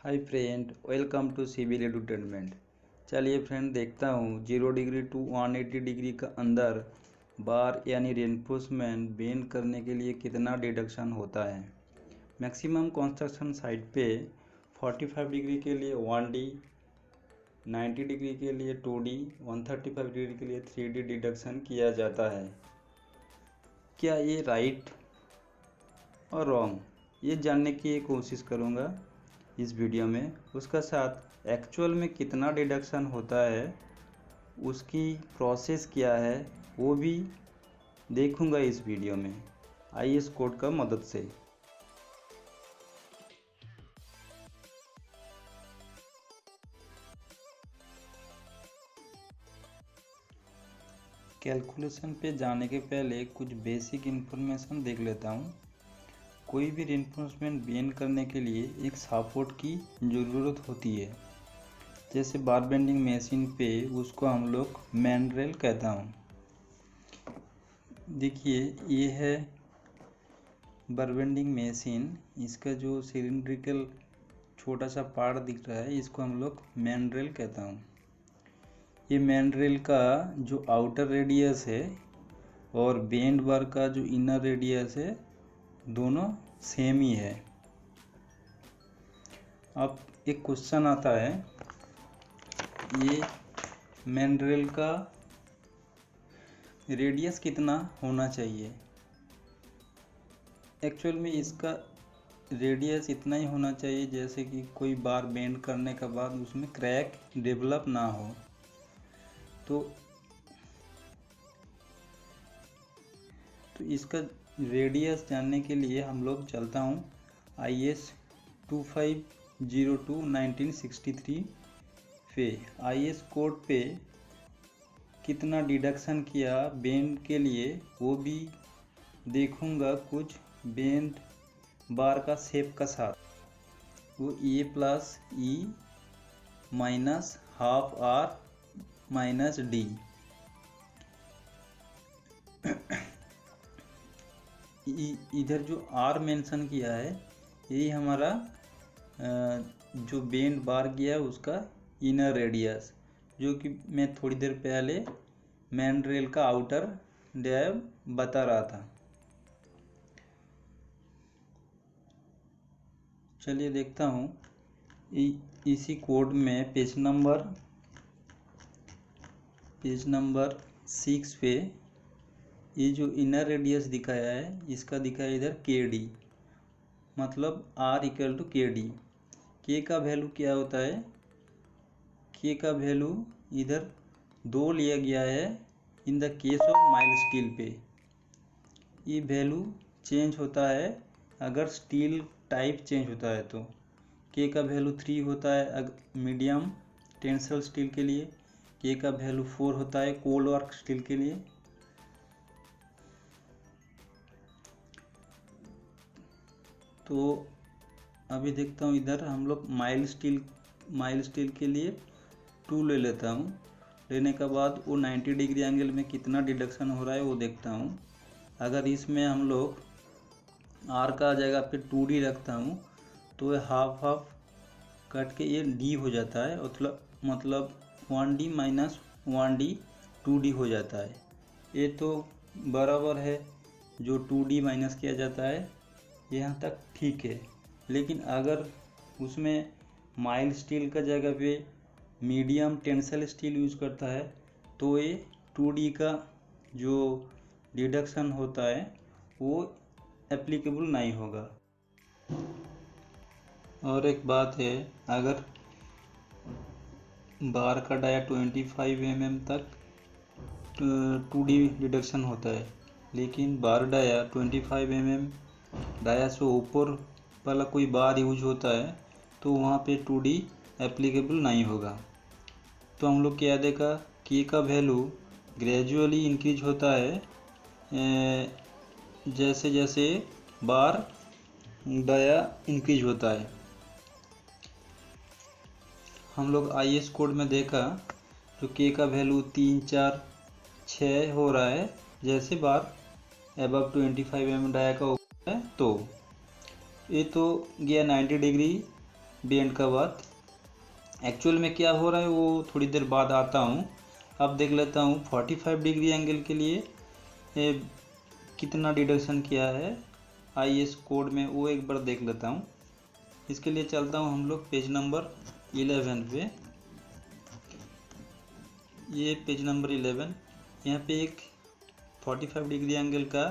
Hi friend, welcome to civil edutainment. चलिए friend, देखता हूँ 0 डिग्री टू 180 डिग्री का अंदर बार यानी रेनफोर्समेंट बेंड करने के लिए कितना डिडक्शन होता है। मैक्सिमम कंस्ट्रक्शन साइट पे 45 डिग्री के लिए 1D, 90 डिग्री के लिए 2D, 135 डिग्री के लिए 3D डिडक्शन किया जाता है। क्या ये राइट और रॉन्ग, ये जानने की कोशिश करूँगा इस वीडियो में। उसका साथ एक्चुअल में कितना डिडक्शन होता है, उसकी प्रोसेस क्या है, वो भी देखूंगा इस वीडियो में आईएस कोड का मदद से। कैलकुलेशन पे जाने के पहले कुछ बेसिक इन्फॉर्मेशन देख लेता हूँ। कोई भी रेनफोर्समेंट बेंड करने के लिए एक सपोर्ट की ज़रूरत होती है। जैसे बार बेंडिंग मशीन पे उसको हम लोग मैंड्रेल कहता हूँ। देखिए, ये है बार बेंडिंग मशीन। इसका जो सिलिंड्रिकल छोटा सा पार्ट दिख रहा है, इसको हम लोग मैंड्रेल कहता हूँ। ये मैंड्रेल का जो आउटर रेडियस है और बेंड बार का जो इनर रेडियस है, दोनों सेम ही है। अब एक क्वेश्चन आता है, ये मैंड्रेल का रेडियस कितना होना चाहिए। एक्चुअल में इसका रेडियस इतना ही होना चाहिए जैसे कि कोई बार बेंड करने के बाद उसमें क्रैक डेवलप ना हो। तो इसका रेडियस जानने के लिए हम लोग चलता हूँ IS 2502 1963 पे। IS कोड पे कितना डिडक्शन किया बेंड के लिए वो भी देखूंगा, कुछ बेंड बार का शेप का साथ। वो A plus E minus half R minus D। इधर जो R मेंशन किया है, यही हमारा जो बेंड बार किया है उसका इनर रेडियस, जो कि मैं थोड़ी देर पहले मैंड्रेल का आउटर डायब बता रहा था। चलिए देखता हूँ इसी कोड में पेज नंबर 6 पे ये जो इनर रेडियस दिखाया है, इसका दिखाया इधर KD, मतलब R equal to KD। K का वैल्यू क्या होता है, K का वैल्यू इधर 2 लिया गया है in the case of mild steel पे। ये वैल्यू चेंज होता है अगर स्टील टाइप चेंज होता है। तो K का वैल्यू 3 होता है मीडियम टेंसल स्टील के लिए, K का वैल्यू 4 होता है कोल्ड वर्क स्टील के लिए। तो अभी देखता हूँ, इधर हम लोग माइल्ड स्टील के लिए 2 ले लेता हूँ। लेने के बाद वो 90 डिग्री एंगल में कितना डिडक्शन हो रहा है वो देखता हूँ। अगर इसमें हम लोग R का जगह पे 2D रखता हूँ तो ये हाफ कट के ये D हो जाता है, मतलब 1D माइनस 1D 2D हो जाता है। ये तो बराबर है, जो 2D माइनस किया जाता है यहाँ तक ठीक है। लेकिन अगर उसमें माइल्ड स्टील का जगह पे मीडियम टेंसल स्टील यूज़ करता है तो ये 2D का जो डिडक्शन होता है वो एप्लीकेबल नहीं होगा। और एक बात है, अगर बार का डाया 25 mm तक 2D डिडक्शन होता है, लेकिन बार डाया 25 mm डाया से ऊपर वाला कोई बार यूज होता है तो वहाँ पे 2D एप्लीकेबल नहीं होगा। तो हम लोग क्या देखा, K का वैल्यू ग्रेजुअली इंक्रीज होता है जैसे जैसे बार डाया इंक्रीज होता है। हम लोग IS कोड में देखा तो K का वैल्यू 3, 4, 6 हो रहा है जैसे बार अबव 25 mm डाया का है। तो ये तो गया 90 डिग्री बेंड का बाद एक्चुअल में क्या हो रहा है वो थोड़ी देर बाद आता हूँ। अब देख लेता हूँ 45 डिग्री एंगल के लिए कितना डिडक्शन किया है IS कोड में, वो एक बार देख लेता हूँ। इसके लिए चलता हूँ हम लोग पेज नंबर 11 पे। ये पेज नंबर 11, यहाँ पे एक 45 डिग्री एंगल का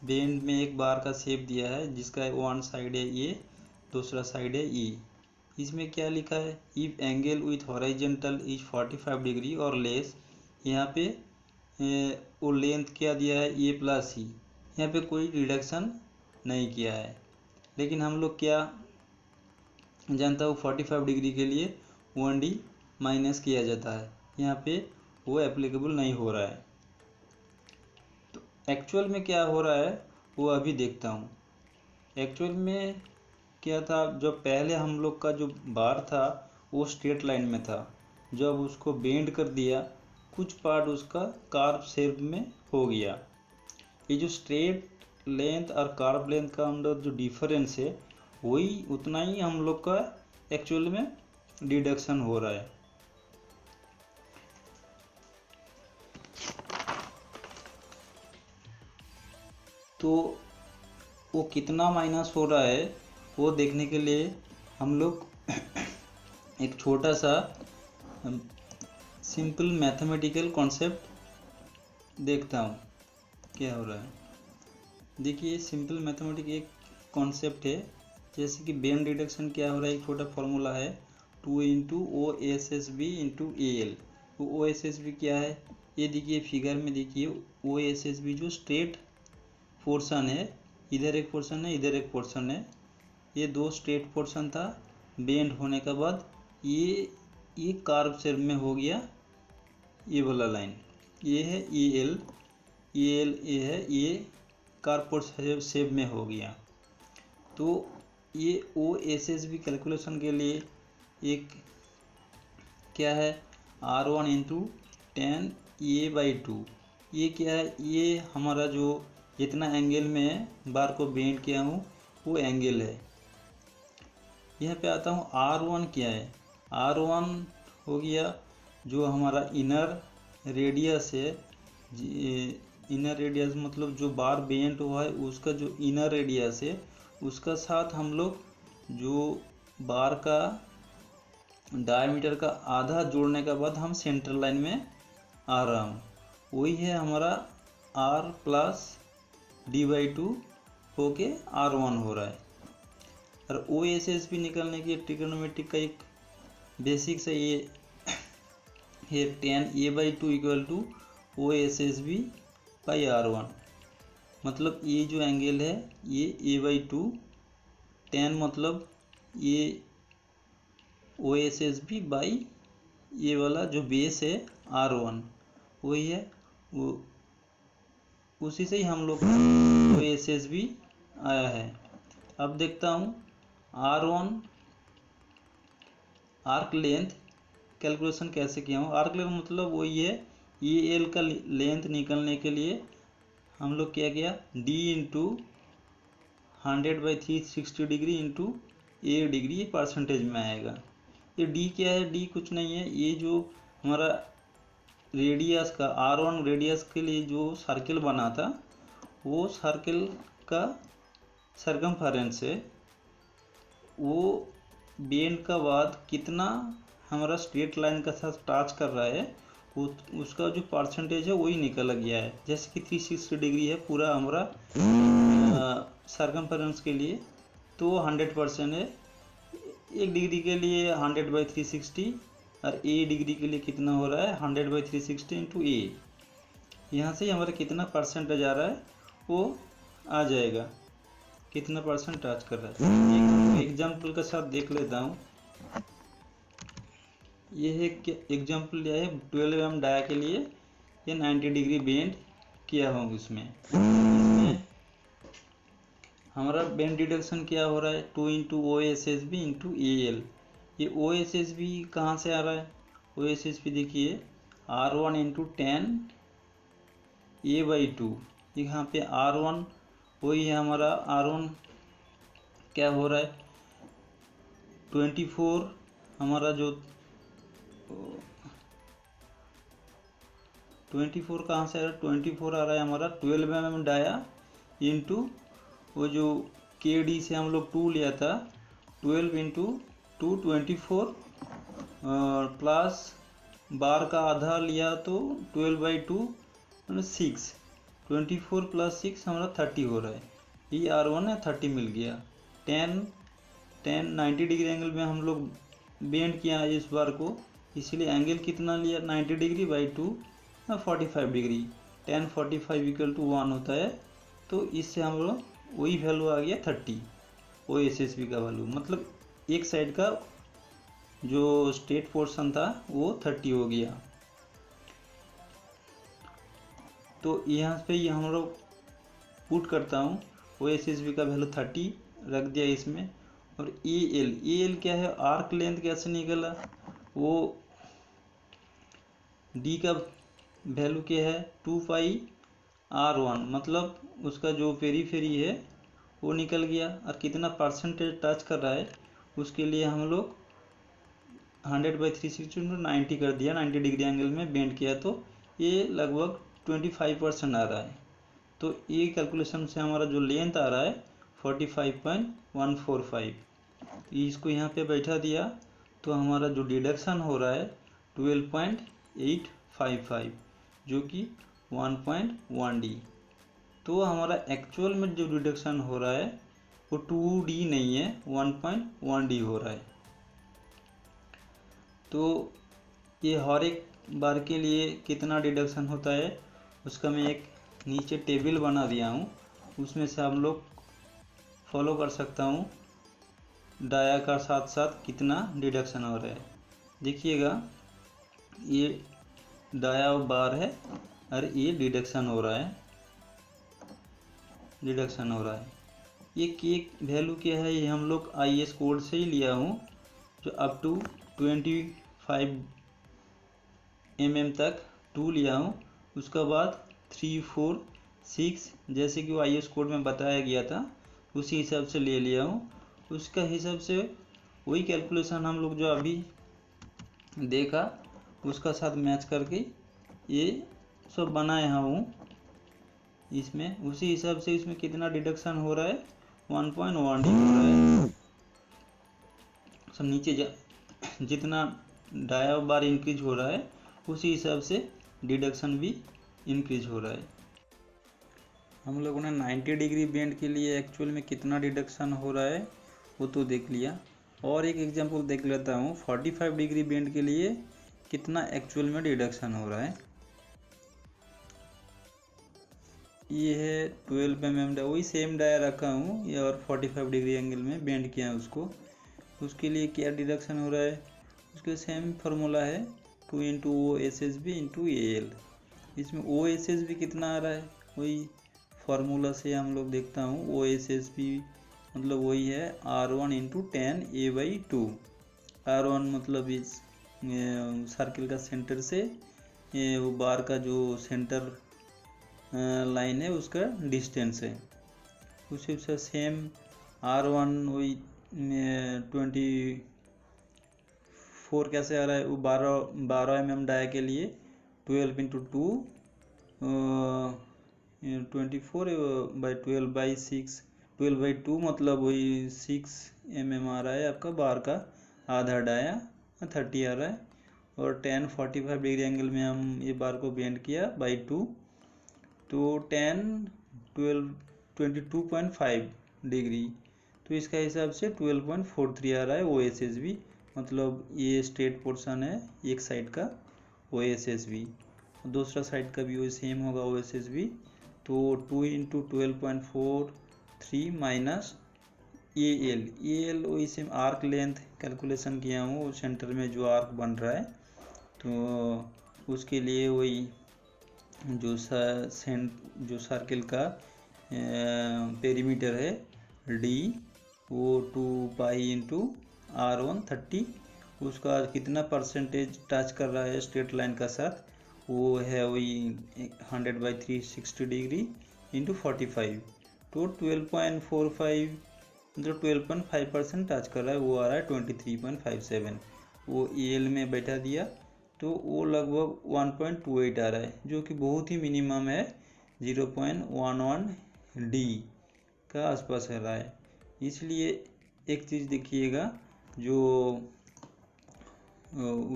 बेंड में एक बार का शेप दिया है जिसका वन साइड है ए, दूसरा साइड है ई। इसमें क्या लिखा है, if angle with horizontal is 45 degree और लेस। यहाँ पे वो लेंथ क्या दिया है ए प्लस ई, यहाँ पे कोई रिडक्शन नहीं किया है। लेकिन हम लोग क्या जानता हूँ 45 डिग्री के लिए 1D माइनस किया जाता है, यहाँ पे वो एप्लीकेबल नहीं हो रहा है। तो एक्चुअल में क्या हो रहा है वो अभी देखता हूँ। एक्चुअल में क्या था, जो पहले हम लोग का जो बार था वो स्ट्रेट लाइन में था, जब उसको बेंड कर दिया कुछ पार्ट उसका कार्व शेप में हो गया। ये जो स्ट्रेट लेंथ और कार्व लेंथ का अंदर जो डिफरेंस है वही उतना ही हम लोग का एक्चुअल में डिडक्शन हो रहा है। तो वो कितना माइनस हो रहा है वो देखने के लिए हम लोग एक छोटा सा सिंपल मैथमेटिकल कॉन्सेप्ट देखता हूँ क्या हो रहा है। देखिए सिंपल मैथमेटिक एक कॉन्सेप्ट है, जैसे कि बेंड डिडक्शन क्या हो रहा है, एक छोटा फॉर्मूला है 2 इंटू OSSB इंटू AL। वो OSSB क्या है ये देखिए फिगर में, देखिए OSSB जो स्ट्रेट पोर्शन है, इधर एक पोर्शन है इधर एक पोर्शन है, ये दो स्ट्रेट पोर्शन था, बेंड होने के बाद ये कार्व शेप में हो गया ये वाला लाइन, ये है AL ये है ये कार्व शेप में हो गया। तो ये OSSB कैलकुलेशन के लिए एक क्या है R1 इंटू 10A/2। ये क्या है, ये हमारा जो जितना एंगल में बार को बेंड किया हूँ वो एंगल है। यहाँ पे आता हूँ R1 क्या है, R1 हो गया जो हमारा इनर रेडियस है। इनर रेडियस मतलब जो बार बेंड हुआ है उसका जो इनर रेडियस है उसका साथ हम लोग जो बार का डायमीटर का आधा जोड़ने के बाद हम सेंटर लाइन में आ रहा हूँ, वही है हमारा R प्लस D/2 होके R1 हो रहा है। और OSSB निकालने की ट्रिग्नोमेट्रिक का एक बेसिक से ये 10A/2 इक्वल टू OSSB/R1। मतलब ये जो एंगल है ये A/2, 10 मतलब ये OSSB बाई ये वाला जो बेस है R1 वही है, वो उसी से ही हम लोग OSSB आया है। अब देखता हूँ R1 आर्क लेंथ कैलकुलेशन कैसे किया हूँ। आर्क लेंथ मतलब वही है AL का लेंथ निकलने के लिए हम लोग क्या किया, D into 100/360 degree into A degree, ये परसेंटेज में आएगा। ये D क्या है, D कुछ नहीं है, ये जो हमारा रेडियस का R1 रेडियस के लिए जो सर्किल बना था वो सर्किल का सरकमफेरेंस है। वो बेंड का बाद कितना हमारा स्ट्रेट लाइन का साथ टच कर रहा है वो उसका जो परसेंटेज है वही निकल गया है। जैसे कि 360 डिग्री है पूरा हमारा सरकमफेरेंस के लिए तो 100% है। 1 डिग्री के लिए 100/360 और A डिग्री के लिए कितना हो रहा है 100/360 इंटू A। यहाँ से हमारा कितना परसेंटेज आ रहा है वो आ जाएगा, कितना परसेंट टच कर रहा है। एक एग्जाम्पल के साथ देख लेता हूँ। ये है एग्जाम्पल लिया है 12 mm डाया के लिए, ये 90 डिग्री बेंड किया हूँ। इसमें हमारा बेंड डिडक्शन क्या हो रहा है 2 इंटू OSSB इंटू AL। ये OSSB कहाँ से आ रहा है, OSSB देखिए R1 इंटू 10A/2। यहाँ पे R1 वही है हमारा R1 क्या हो रहा है 24 हमारा जो 24 कहाँ से आ रहा है, 24 आ रहा है हमारा 12 mm डाया इंटू वो जो के डी से हम लोग 2 लिया था, 12 इंटू 2 24 प्लस बार का आधा लिया तो 12/2 मतलब 6, 24 + 6 हमारा 30 हो रहा है। ये R1 है, 30 मिल गया। 90 डिग्री एंगल में हम लोग बेंड किया है इस बार को, इसलिए एंगल कितना लिया 90 डिग्री बाई 2 45 डिग्री। 10 45 = 1 होता है, तो इससे हम लोग वही वैल्यू आ गया 30 OSSB का वैल्यू, मतलब एक साइड का जो स्ट्रेट पोर्शन था वो 30 हो गया। तो यहाँ पे ये हम लोग पुट करता हूँ, OSSB का वैल्यू 30 रख दिया इसमें। और AL क्या है, आर्क लेंथ कैसे निकला, वो D का वैल्यू क्या है 2πr1, मतलब उसका जो पेरीफेरी है वो निकल गया। और कितना परसेंटेज टच कर रहा है उसके लिए हम लोग 100/360 90 कर दिया, 90 डिग्री एंगल में बेंड किया, तो ये लगभग 25% आ रहा है। तो ये कैलकुलेशन से हमारा जो लेंथ आ रहा है 45.145, इसको यहाँ पे बैठा दिया तो हमारा जो डिडक्शन हो रहा है 12.855 जो कि 1.1D। तो हमारा एक्चुअल में जो डिडक्शन हो रहा है वो 2D नहीं है, 1.1D हो रहा है। तो ये हर एक बार के लिए कितना डिडक्शन होता है उसका मैं एक नीचे टेबल बना दिया हूँ, उसमें से आप लोग फॉलो कर सकता हूँ डाया का साथ साथ कितना डिडक्शन हो रहा है। देखिएगा ये डाया बार है और ये डिडक्शन हो रहा है, ये केक वैल्यू क्या है, ये हम लोग IS कोड से ही लिया हूँ, जो अप टू 25 mm तक 2 लिया हूँ, उसका बाद 3 4 6 जैसे कि वो IS कोड में बताया गया था उसी हिसाब से ले लिया हूँ। उसका हिसाब से वही कैलकुलेशन हम लोग जो अभी देखा उसका साथ मैच करके ये सब बनाए हूँ इसमें, उसी हिसाब से इसमें कितना डिडक्शन हो रहा है 1.1D हो रहा है। सब नीचे जितना डाया बार इंक्रीज हो रहा है उसी हिसाब से डिडक्शन भी इंक्रीज हो रहा है। हम लोगों ने 90 डिग्री बेंड के लिए एक्चुअल में कितना डिडक्शन हो रहा है वो तो देख लिया, और एक एग्जांपल देख लेता हूँ 45 डिग्री बेंड के लिए कितना एक्चुअल में डिडक्शन हो रहा है। ये है 12 mm डाया, वही सेम डाया रखा हूँ ये, और 45 डिग्री एंगल में बेंड किया है उसको। उसके लिए क्या डिडक्शन हो रहा है, उसके सेम फार्मूला है 2 × OSSB × AL। इसमें OSSB कितना आ रहा है वही फार्मूला से हम लोग देखता हूँ, OSSB मतलब वही है R1 × 10A/2। R1 मतलब इस सर्किल का सेंटर से वो बार का जो सेंटर लाइन है उसका डिस्टेंस है। उसी से सेम R1 वही 24 कैसे आ रहा है, वो 12 mm डाया के लिए 12 × 2 24/12/6 12/2 मतलब वही 6 mm आ रहा है आपका बार का आधा डाया 30 आ रहा है। और 10 45 डिग्री एंगल में हम ये बार को बेंड किया बाई 2, तो 10 12 22.5 डिग्री, तो इसका हिसाब से 12.43 आ रहा है OSSB, मतलब ये स्ट्रेट पोर्शन है एक साइड का OSSB, दूसरा साइड का भी वही सेम होगा OSSB। तो 2 × 12.43 माइनस AL वही सेम आर्क लेंथ कैलकुलेशन किया हूँ, सेंटर में जो आर्क बन रहा है तो उसके लिए वही जो सर्किल का पेरीमीटर है D वो 2π × R1 30, उसका कितना परसेंटेज टच कर रहा है स्ट्रेट लाइन का साथ वो है वही 100/360 डिग्री × 45, तो 12.45 जो 12.5% टच कर रहा है वो आ रहा है 23.57। वो EL में बैठा दिया तो वो लगभग 1.28 आ रहा है, जो कि बहुत ही मिनिमम है, 0.11 D का आसपास आ रहा है। इसलिए एक चीज़ देखिएगा, जो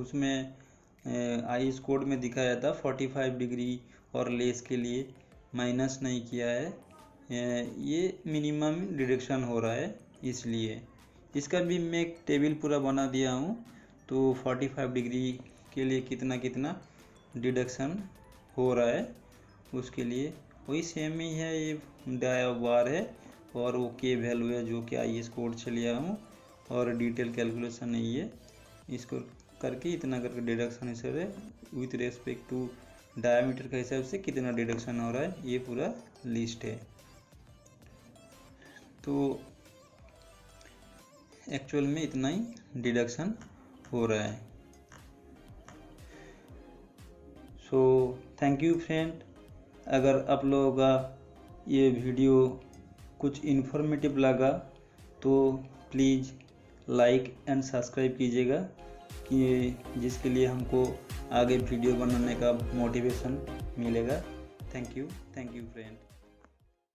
उसमें आईएस कोड में दिखाया था 45 डिग्री और लेस के लिए माइनस नहीं किया है, ये मिनिमम डिडक्शन हो रहा है। इसलिए इसका भी मैं एक टेबल पूरा बना दिया हूँ। तो 45 डिग्री के लिए कितना कितना डिडक्शन हो रहा है, उसके लिए वही सेम ही है, ये डाया बार है और वो के वैल्यू है जो कि आईएस कोड से लिया हूँ, और डिटेल कैलकुलेशन नहीं है। इसको करके इतना करके डिडक्शन हिसाब है विथ रेस्पेक्ट टू डायमीटर के हिसाब से कितना डिडक्शन हो रहा है, ये पूरा लिस्ट है। तो एक्चुअल में इतना ही डिडक्शन हो रहा है। So thank you friend. अगर आप लोगों का ये वीडियो कुछ इन्फॉर्मेटिव लगा तो प्लीज़ लाइक एंड सब्सक्राइब कीजिएगा, कि जिसके लिए हमको आगे वीडियो बनाने का मोटिवेशन मिलेगा। Thank you friend.